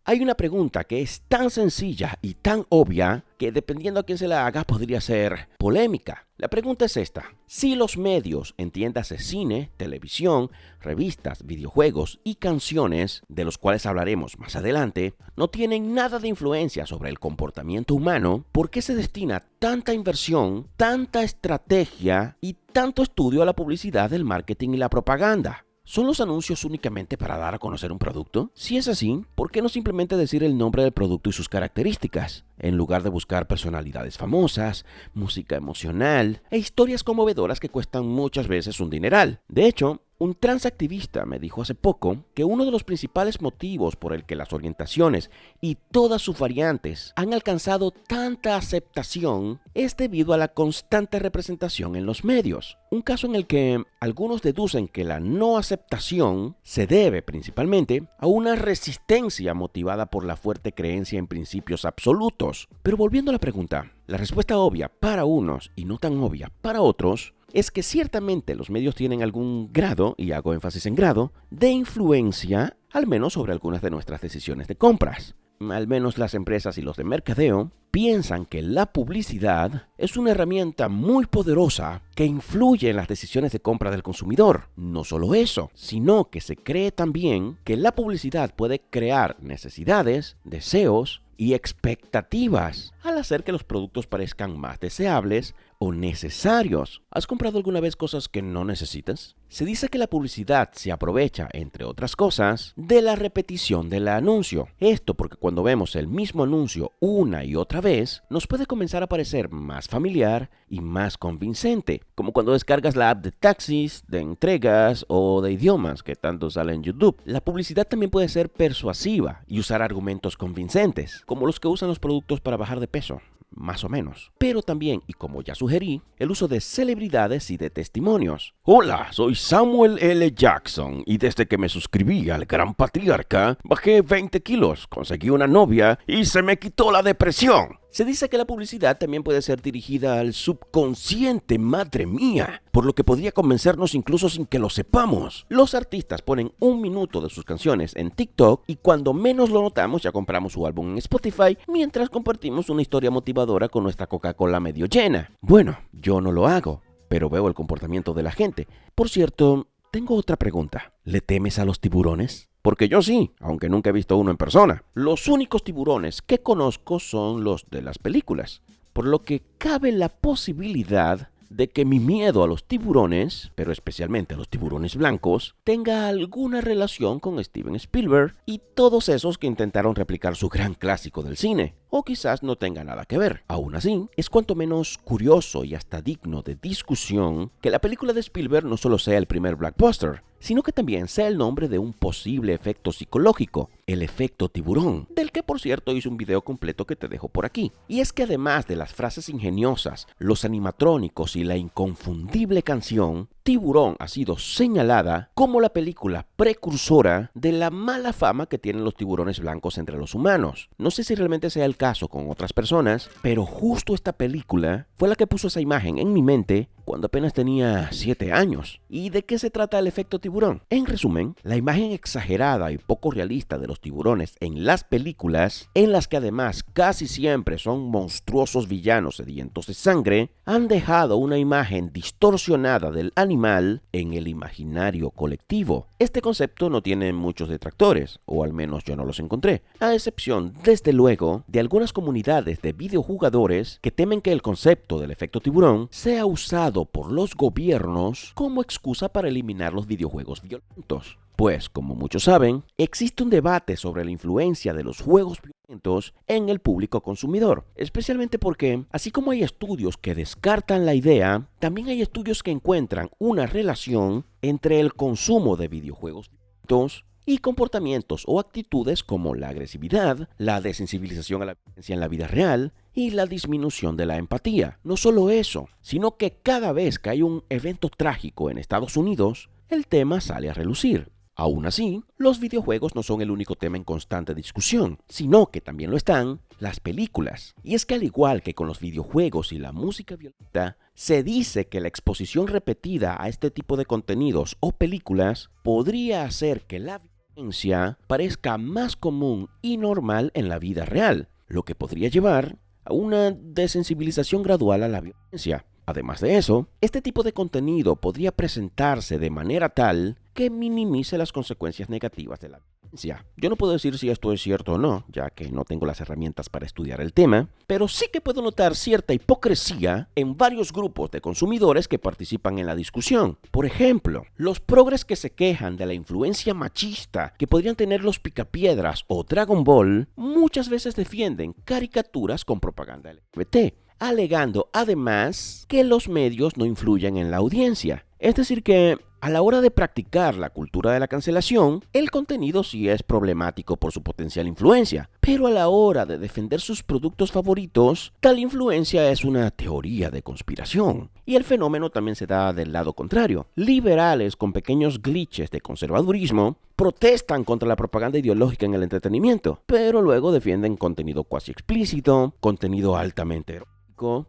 Hay una pregunta que es tan sencilla y tan obvia que dependiendo a quién se la haga podría ser polémica. La pregunta es esta: si los medios, entiéndase cine, televisión, revistas, videojuegos y canciones, de los cuales hablaremos más adelante, no tienen nada de influencia sobre el comportamiento humano, ¿por qué se destina tanta inversión, tanta estrategia y tanto estudio a la publicidad, el marketing y la propaganda? ¿Son los anuncios únicamente para dar a conocer un producto? Si es así, ¿por qué no simplemente decir el nombre del producto y sus características, en lugar de buscar personalidades famosas, música emocional e historias conmovedoras que cuestan muchas veces un dineral? De hecho, un transactivista me dijo hace poco que uno de los principales motivos por el que las orientaciones y todas sus variantes han alcanzado tanta aceptación es debido a la constante representación en los medios. Un caso en el que algunos deducen que la no aceptación se debe principalmente a una resistencia motivada por la fuerte creencia en principios absolutos. Pero volviendo a la pregunta, la respuesta obvia para unos y no tan obvia para otros es que ciertamente los medios tienen algún grado, y hago énfasis en grado, de influencia, al menos sobre algunas de nuestras decisiones de compras. Al menos las empresas y los de mercadeo piensan que la publicidad es una herramienta muy poderosa que influye en las decisiones de compra del consumidor. No solo eso, sino que se cree también que la publicidad puede crear necesidades, deseos y expectativas al hacer que los productos parezcan más deseables o necesarios. ¿Has comprado alguna vez cosas que no necesitas? Se dice que la publicidad se aprovecha, entre otras cosas, de la repetición del anuncio. Esto porque cuando vemos el mismo anuncio una y otra vez, nos puede comenzar a parecer más familiar y más convincente, como cuando descargas la app de taxis, de entregas o de idiomas que tanto sale en YouTube. La publicidad también puede ser persuasiva y usar argumentos convincentes, como los que usan los productos para bajar de peso. Más o menos. Pero también, y como ya sugerí, el uso de celebridades y de testimonios. Hola, soy Samuel L. Jackson y desde que me suscribí al Gran Patriarca, bajé 20 kilos, conseguí una novia y se me quitó la depresión. Se dice que la publicidad también puede ser dirigida al subconsciente, madre mía, por lo que podría convencernos incluso sin que lo sepamos. Los artistas ponen 1 minuto de sus canciones en TikTok y cuando menos lo notamos ya compramos su álbum en Spotify mientras compartimos una historia motivadora con nuestra Coca-Cola medio llena. Bueno, yo no lo hago, pero veo el comportamiento de la gente. Por cierto, tengo otra pregunta. ¿Le temes a los tiburones? Porque yo sí, aunque nunca he visto uno en persona. Los únicos tiburones que conozco son los de las películas, por lo que cabe la posibilidad de que mi miedo a los tiburones, pero especialmente a los tiburones blancos, tenga alguna relación con Steven Spielberg y todos esos que intentaron replicar su gran clásico del cine. O quizás no tenga nada que ver. Aún así, es cuanto menos curioso y hasta digno de discusión que la película de Spielberg no solo sea el primer blockbuster, sino que también sea el nombre de un posible efecto psicológico, el efecto tiburón, del que por cierto hice un video completo que te dejo por aquí. Y es que además de las frases ingeniosas, los animatrónicos y la inconfundible canción, Tiburón ha sido señalada como la película precursora de la mala fama que tienen los tiburones blancos entre los humanos. No sé si realmente sea el caso con otras personas, pero justo esta película fue la que puso esa imagen en mi mente cuando apenas tenía 7 años. ¿Y de qué se trata el efecto tiburón? En resumen, la imagen exagerada y poco realista de los tiburones en las películas, en las que además casi siempre son monstruosos villanos sedientos de sangre, han dejado una imagen distorsionada del animal en el imaginario colectivo. Este concepto no tiene muchos detractores, o al menos yo no los encontré, a excepción, desde luego, de algunas comunidades de videojugadores que temen que el concepto del efecto tiburón sea usado por los gobiernos como excusa para eliminar los videojuegos violentos. Pues, como muchos saben, existe un debate sobre la influencia de los juegos violentos en el público consumidor, especialmente porque, así como hay estudios que descartan la idea, también hay estudios que encuentran una relación entre el consumo de videojuegos violentos y comportamientos o actitudes como la agresividad, la desensibilización a la violencia en la vida real y la disminución de la empatía. No solo eso, sino que cada vez que hay un evento trágico en Estados Unidos, el tema sale a relucir. Aún así, los videojuegos no son el único tema en constante discusión, sino que también lo están las películas. Y es que al igual que con los videojuegos y la música violenta, se dice que la exposición repetida a este tipo de contenidos o películas podría hacer que la violencia violencia parezca más común y normal en la vida real, lo que podría llevar a una desensibilización gradual a la violencia. Además de eso, este tipo de contenido podría presentarse de manera tal que minimice las consecuencias negativas de la violencia. Yo no puedo decir si esto es cierto o no, ya que no tengo las herramientas para estudiar el tema, pero sí que puedo notar cierta hipocresía en varios grupos de consumidores que participan en la discusión. Por ejemplo, los progres que se quejan de la influencia machista que podrían tener los Picapiedras o Dragon Ball, muchas veces defienden caricaturas con propaganda LGBT, alegando además que los medios no influyen en la audiencia. Es decir que, a la hora de practicar la cultura de la cancelación, el contenido sí es problemático por su potencial influencia, pero a la hora de defender sus productos favoritos, tal influencia es una teoría de conspiración. Y el fenómeno también se da del lado contrario. Liberales con pequeños glitches de conservadurismo protestan contra la propaganda ideológica en el entretenimiento, pero luego defienden contenido cuasi explícito, contenido altamente erótico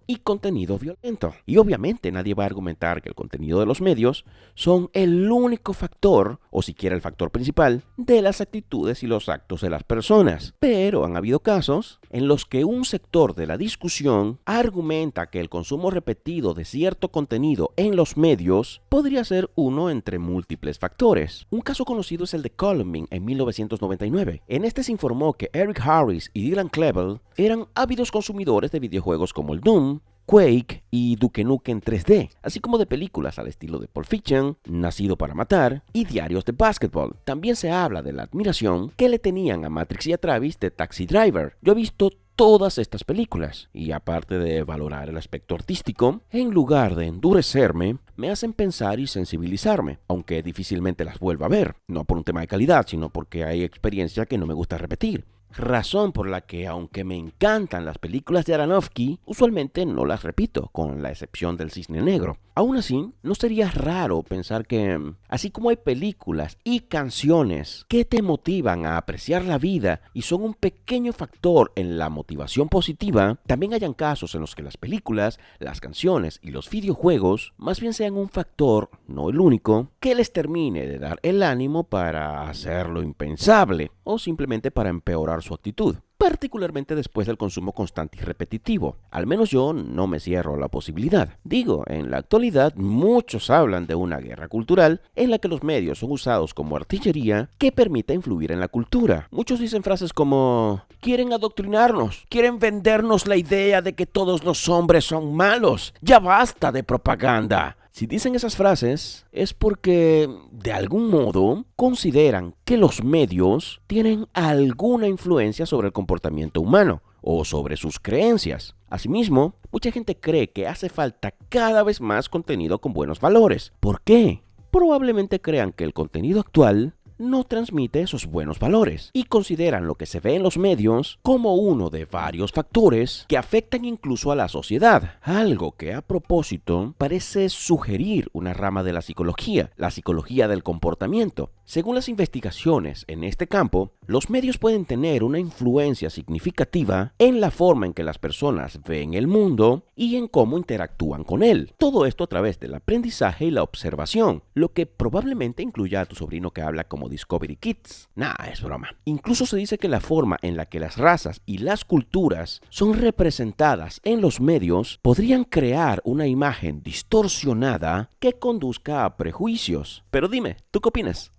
y contenido violento. Y obviamente nadie va a argumentar que el contenido de los medios son el único factor, o siquiera el factor principal, de las actitudes y los actos de las personas. Pero han habido casos en los que un sector de la discusión argumenta que el consumo repetido de cierto contenido en los medios podría ser uno entre múltiples factores. Un caso conocido es el de Columbine en 1999. En este se informó que Eric Harris y Dylan Klebold eran ávidos consumidores de videojuegos como el Doom, Quake y Duke Nukem 3D, así como de películas al estilo de Pulp Fiction, Nacido para Matar y diarios de básquetbol. También se habla de la admiración que le tenían a Matrix y a Travis de Taxi Driver. Yo he visto todas estas películas y aparte de valorar el aspecto artístico, en lugar de endurecerme, me hacen pensar y sensibilizarme, aunque difícilmente las vuelva a ver, no por un tema de calidad, sino porque hay experiencia que no me gusta repetir. Razón por la que, aunque me encantan las películas de Aronofsky, usualmente no las repito, con la excepción del Cisne Negro. Aún así, no sería raro pensar que, así como hay películas y canciones que te motivan a apreciar la vida y son un pequeño factor en la motivación positiva, también hayan casos en los que las películas, las canciones y los videojuegos más bien sean un factor, no el único, que les termine de dar el ánimo para hacer lo impensable o simplemente para empeorar su actitud, particularmente después del consumo constante y repetitivo. Al menos yo no me cierro a la posibilidad. Digo, en la actualidad muchos hablan de una guerra cultural en la que los medios son usados como artillería que permita influir en la cultura. Muchos dicen frases como: quieren adoctrinarnos, quieren vendernos la idea de que todos los hombres son malos, ya basta de propaganda. Si dicen esas frases es porque, de algún modo, consideran que los medios tienen alguna influencia sobre el comportamiento humano o sobre sus creencias. Asimismo, mucha gente cree que hace falta cada vez más contenido con buenos valores. ¿Por qué? Probablemente crean que el contenido actual no transmite esos buenos valores y consideran lo que se ve en los medios como uno de varios factores que afectan incluso a la sociedad, algo que a propósito parece sugerir una rama de la psicología del comportamiento. Según las investigaciones en este campo, los medios pueden tener una influencia significativa en la forma en que las personas ven el mundo y en cómo interactúan con él. Todo esto a través del aprendizaje y la observación, lo que probablemente incluya a tu sobrino que habla como Discovery Kids. Nah, es broma. Incluso se dice que la forma en la que las razas y las culturas son representadas en los medios podrían crear una imagen distorsionada que conduzca a prejuicios. Pero dime, ¿tú qué opinas?